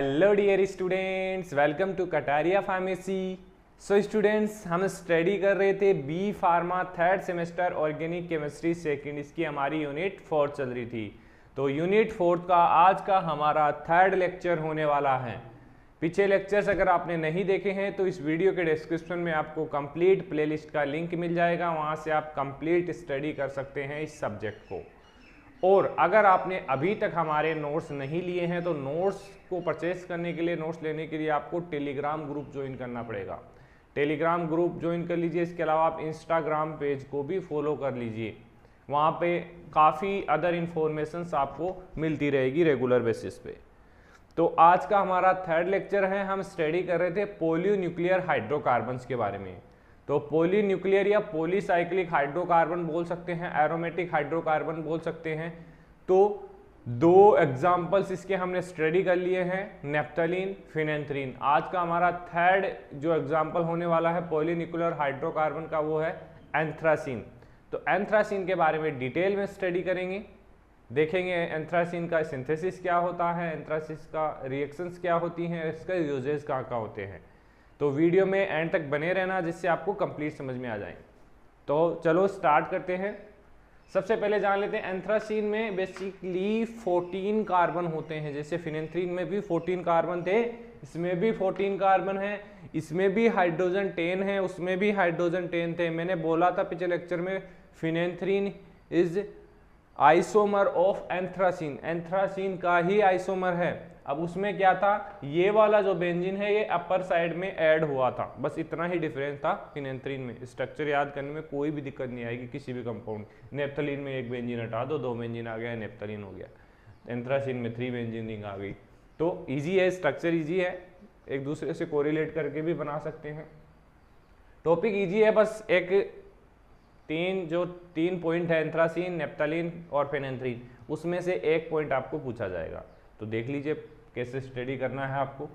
Hello dear students, welcome to Kataria pharmacy. So students, हम study कर रहे थे B pharma third semester organic chemistry second, इसकी हमारी यूनिट 4 चल रही थी। तो यूनिट 4 का आज का हमारा थर्ड लेक्चर होने वाला है। पीछे लेक्चर्स अगर आपने नहीं देखे हैं तो इस वीडियो के डिस्क्रिप्शन में आपको कंप्लीट प्लेलिस्ट का लिंक मिल जाएगा, वहाँ से आप कंप्लीट स्टडी कर सकते हैं इस सब्जेक्ट को। और अगर आपने अभी तक हमारे नोट्स नहीं लिए हैं तो नोट्स को परचेस करने के लिए, नोट्स लेने के लिए आपको टेलीग्राम ग्रुप ज्वाइन करना पड़ेगा। टेलीग्राम ग्रुप ज्वाइन कर लीजिए। इसके अलावा आप इंस्टाग्राम पेज को भी फॉलो कर लीजिए, वहाँ पे काफ़ी अदर इंफॉर्मेशंस आपको मिलती रहेगी रेगुलर बेसिस पे। तो आज का हमारा थर्ड लेक्चर है। हम स्टडी कर रहे थे पॉलीन्यूक्लियर हाइड्रोकार्बन्स के बारे में। तो पॉलीन्यूक्लियर या पॉलीसाइक्लिक हाइड्रोकार्बन बोल सकते हैं, एरोमेटिक हाइड्रोकार्बन बोल सकते हैं। तो दो एग्जांपल्स इसके हमने स्टडी कर लिए हैं, नेफ्थलीन, फिनेंथ्रीन। आज का हमारा थर्ड जो एग्जांपल होने वाला है पॉलीन्यूक्लियर हाइड्रोकार्बन का, वो है एंथ्रासीन। तो एंथ्रासीन के बारे में डिटेल में स्टडी करेंगे, देखेंगे एंथ्रासीन का सिंथेसिस क्या होता है, एंथ्रासिस का रिएक्शंस क्या होती हैं, इसका यूजेस कहाँ कहाँ होते हैं। तो वीडियो में एंड तक बने रहना जिससे आपको कंप्लीट समझ में आ जाए। तो चलो स्टार्ट करते हैं। सबसे पहले जान लेते हैं एंथ्रासीन में बेसिकली 14 कार्बन होते हैं। जैसे फिनेंथ्रीन में भी 14 कार्बन थे, इसमें भी 14 कार्बन है, इसमें भी हाइड्रोजन 10 है, उसमें भी हाइड्रोजन 10 थे। मैंने बोला था पिछले लेक्चर में phenanthrene is isomer of anthracene, anthracene का ही आइसोमर है। अब उसमें क्या था, ये वाला जो बेंजीन है ये अपर साइड में ऐड हुआ था, बस इतना ही डिफरेंस था फिनेंथ्रीन में। स्ट्रक्चर याद करने में कोई भी दिक्कत नहीं आएगी किसी भी कंपाउंड। नेफ्थलीन में एक बेंजीन हटा दो, 2 बेंजीन आ गया, नेफ्थलीन हो गया। एंथ्रासीन में 3 बेंजीन रिंग आ गई। तो ईजी है, स्ट्रक्चर ईजी है, एक दूसरे से कोरिलेट करके भी बना सकते हैं। टॉपिक ईजी है, बस एक तीन पॉइंट है, एंथ्रासीन, नेफ्थलीन और फिनेंथ्रीन, उसमें से एक पॉइंट आपको पूछा जाएगा। तो देख लीजिए कैसे स्टडी करना है आपको।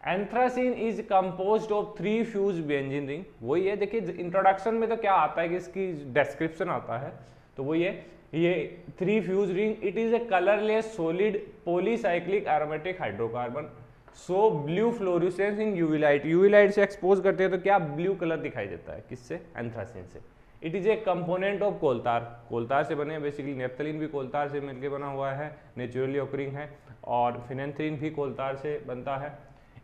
Anthracene is composed of 3 fuse benzene ring. वही है, देखिए इंट्रोडक्शन में तो क्या आता है कि इसकी डिस्क्रिप्शन आता है, तो वही है ये 3 fuse ring. It is A colourless solid polycyclic aromatic hydrocarbon so blue fluorescence in UV light. UV light से एक्सपोज करते हैं तो क्या ब्लू कलर दिखाई देता है, किससे? एंथ्रासीन से। It is a component of coal tar, coal tar से बने, बेसिकली नेफ्थलीन भी कोलतार से मिलकर बना हुआ है, नेचुरली ऑकरिंग है, और फिनेंथ्रीन भी कोलतार से बनता है।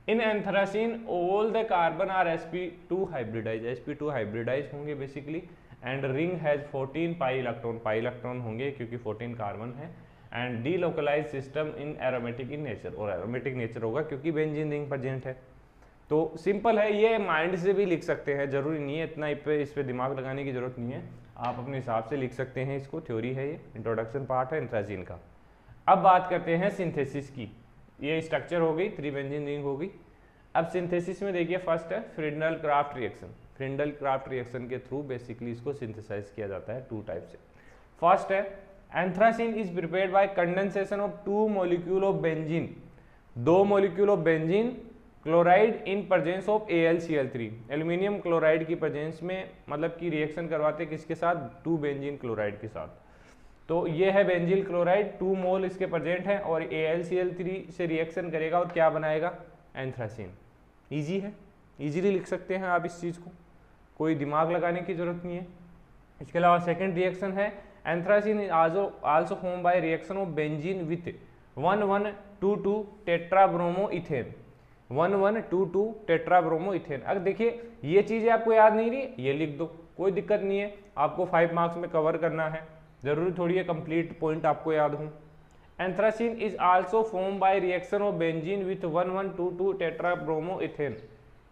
In anthracene all the carbon are sp2 hybridize, sp2 hybridize होंगे basically, and ring has 14 pi electron, pi electron होंगे क्योंकि 14 कार्बन है, and delocalize system in aromatic in nature, और एरोमेटिक नेचर होगा क्योंकि बेंजीन रिंग प्रेजेंट है। तो simple है, ये माइंड से भी लिख सकते हैं, जरूरी नहीं है इतना इस पे दिमाग लगाने की जरूरत नहीं है, आप अपने हिसाब से लिख सकते हैं इसको। थ्योरी है, ये इंट्रोडक्शन पार्ट है एंथ्रासीन का। अब बात करते हैं सिंथेसिस की। ये स्ट्रक्चर हो गई, 3 बेंजीन रिंग हो गई। अब सिंथेसिस में देखिए फर्स्ट है फ्रिंडल क्राफ्ट रिएक्शन। फ्रिंडल क्राफ्ट रिएक्शन के थ्रू बेसिकली इसको सिंथेसाइज किया जाता है 2 टाइप से। फर्स्ट है anthracene is prepared by condensation of 2 molecule of benzene, 2 molecule of benzene chloride in presence of AlCl3। Aluminium chloride की प्रेजेंस में, मतलब कि रिएक्शन करवाते किसके साथ? 2 बेंजीन क्लोराइड के साथ। तो ये है बेंजील क्लोराइड, 2 मोल इसके प्रेजेंट है, और AlCl3 से रिएक्शन करेगा और क्या बनाएगा? एंथ्रासीन। इजी है, इजीली लिख सकते हैं आप इस चीज को, कोई दिमाग लगाने की जरूरत नहीं है। इसके अलावा सेकेंड रिएक्शन है anthracene is also form by reaction of benzene with 1122 tetrabromo ethane, 1122 tetrabromo ethane. अब देखिए ये चीजें आपको याद नहीं रही, ये लिख दो, कोई दिक्कत नहीं है, आपको 5 मार्क्स में कवर करना है, जरूरी थोड़ी है कंप्लीट पॉइंट आपको याद हो। Anthracene is also form by reaction of benzene with 1122 tetrabromo ethane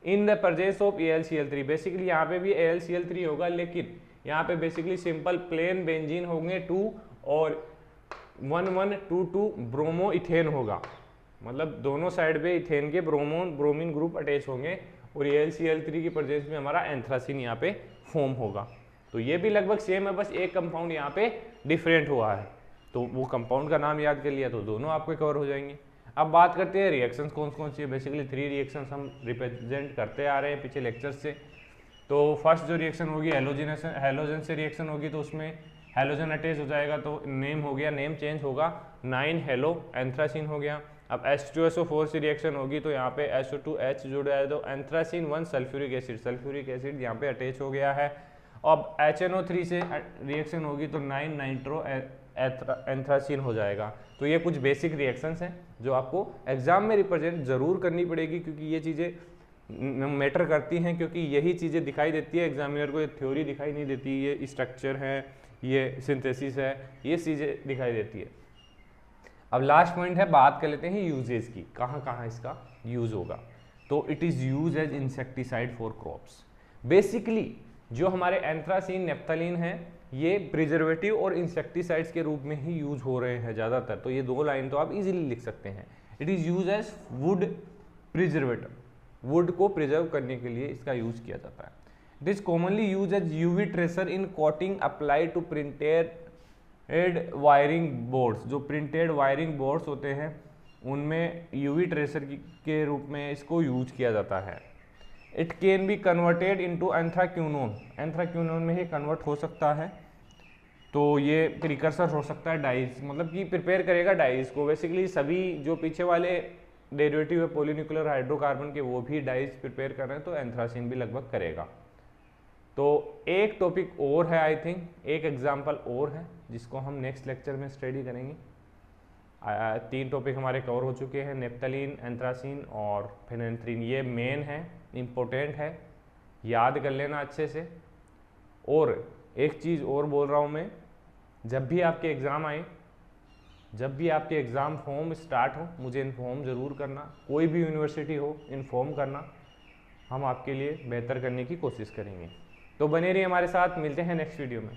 in the presence of AlCl3। Basically यहाँ पे भी AlCl3 होगा, लेकिन यहाँ पे बेसिकली सिंपल प्लेन बेंजीन होंगे 2 और 1122 ब्रोमो इथेन होगा, मतलब दोनों साइड पे इथेन के ब्रोमीन ग्रुप अटैच होंगे, और AlCl3 की प्रेजेंस में हमारा एंथ्रासीन यहाँ पे फॉर्म होगा। तो ये भी लगभग सेम है, बस एक कंपाउंड यहाँ पे डिफरेंट हुआ है, तो वो कंपाउंड का नाम याद कर लिया तो दोनों आपके कवर हो जाएंगे। अब बात करते हैं रिएक्शंस कौन कौन सी है। बेसिकली 3 रिएक्शंस हम रिप्रेजेंट करते आ रहे हैं पिछले लेक्चर से। तो फर्स्ट जो रिएक्शन होगी हेलोजन से रिएक्शन होगी, तो उसमें हेलोजन अटैच हो जाएगा, तो नेम हो गया, नेम चेंज होगा, 9 हेलो एंथ्रासीन हो गया। अब H2SO4 से रिएक्शन होगी तो यहाँ पे SO2H जुड़ है, तो एंथ्रासीन 1 सल्फ्यूरिक एसिड यहाँ पे अटैच हो गया है। अब HNO3 से रिएक्शन होगी तो 9 नाइट्रो एंथ्रासीन हो जाएगा। तो ये कुछ बेसिक रिएक्शंस हैं जो आपको एग्जाम में रिप्रेजेंट जरूर करनी पड़ेगी, क्योंकि ये चीज़ें मैटर करती हैं, क्योंकि यही चीज़ें दिखाई देती है एग्जामिनर को, ये थ्योरी दिखाई नहीं देती, ये स्ट्रक्चर है, ये सिंथेसिस है, ये चीज़ें दिखाई देती है। अब लास्ट पॉइंट है, बात कर लेते हैं यूजेस की, कहाँ कहाँ इसका यूज होगा। तो it is use as insecticide for crops. Basically जो हमारे एंथ्रासीन, नेफ्थलीन हैं, ये प्रिजर्वेटिव और इंसेक्टिसाइड्स के रूप में ही यूज हो रहे हैं ज़्यादातर। तो ये 2 लाइन तो आप इजीली लिख सकते हैं। It is use as wood preservative, wood को प्रिजर्व करने के लिए इसका यूज किया जाता है। It is commonly use as UV tracer in coating applied to printed wiring boards. जो प्रिंटेड वायरिंग बोर्ड्स होते हैं उनमें यूवी ट्रेसर के रूप में इसको यूज किया जाता है। It can be converted into anthraquinone, anthraquinone में ही कन्वर्ट हो सकता है। तो ये प्रिकर्सर हो सकता है डाइज, मतलब कि प्रिपेयर करेगा डाइज को। बेसिकली सभी जो पीछे वाले डेरिवेटिव है पॉलीन्यूक्लियर हाइड्रोकार्बन के, वो भी डाइज प्रिपेयर कर रहे हैं, तो एंथ्रासीन भी लगभग करेगा। तो एक टॉपिक और है, आई थिंक एक एग्जाम्पल और है जिसको हम नेक्स्ट लेक्चर में स्टडी करेंगे। 3 टॉपिक हमारे कवर हो चुके हैं, नेफ्थलीन, एंथ्रासीन और फेनेंथ्रीन। ये मेन है, इम्पोर्टेंट है, याद कर लेना अच्छे से। और एक चीज़ और बोल रहा हूँ मैं, जब भी आपके एग्ज़ाम आए, जब भी आपके एग्ज़ाम फॉर्म स्टार्ट हो, मुझे इन्फॉर्म ज़रूर करना। कोई भी यूनिवर्सिटी हो, इन्फॉर्म करना, हम आपके लिए बेहतर करने की कोशिश करेंगे। तो बने रहिए हमारे साथ, मिलते हैं नेक्स्ट वीडियो में।